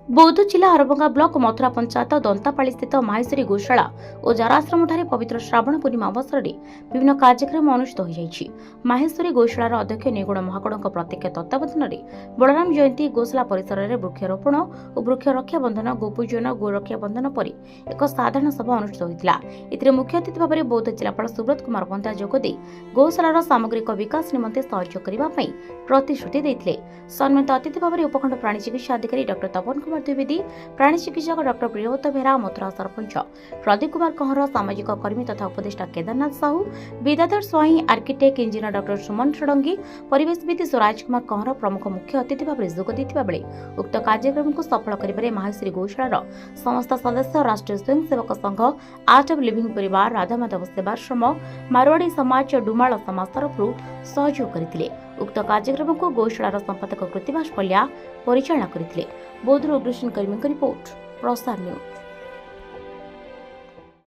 बौद्ध जिला हरभंगा ब्लॉक मथुरा पंचायत दंतापाली स्थित माहेश्वरी गोशाला और जराश्रमठारे पवित्र श्रावण पूर्णिमा अवसर में विभिन्न कार्यक्रम अनुष्ठित हो जाइछि। माहेश्वरी गोशालार अध्यक्ष निगुण महागुणक प्रत्यक्ष तत्वावधान में बलराम जयंती गोशाला परिसर में वृक्षरोपण और वृक्ष रक्षा बंधन गोपूजन गो रक्षा बंधन पर एक साधारण सभा अनुष्ठित होता। एथिरे मुख्य अतिथि भाव में बौद्ध जिलापाल सुब्रत कुमार पंथा जोगदे गोशालार सामग्रिक विकास निमंते सहयोग करने प्रतिश्रुति देते। सम्मानित अतिथि भाव में उपखंड प्राणी चिकित्सा अधिकारी डॉ तपन कुमार द्विवेदी, प्राणी चिकित्सक डॉ प्रियव्रत बेहरा, मथुरा सरपंच प्रदीप कुमार कहर, सामाजिक कर्मी तथा उपदेष्टा केदारनाथ साहू, विद्याधर स्वाई, आर्किटेक्ट इंजीनियर डॉ सुमन षडंगी, परिवेशविद स्वराज कुमार कहर प्रमुख मुख्य अतिथि भाव में जोग देथिबा बेले उक्त कार्यक्रम को सफल करिबारे माहेश्वरी गोशालार समस्त सदस्य, राष्ट्रीय Swayamsevak Sangh, art of living परिवार, राधामाधव सेवाश्रम, मारवाड़ी समाज, डुमाल समाज तरफ सहयोग करथिले। उक्त कार्यक्रम को गोशालार संपादक कृतिवास पल्या परिचालना करथिले। बौद्धर उग्रसेन कर्मी रिपोर्ट प्रसार न्यूज।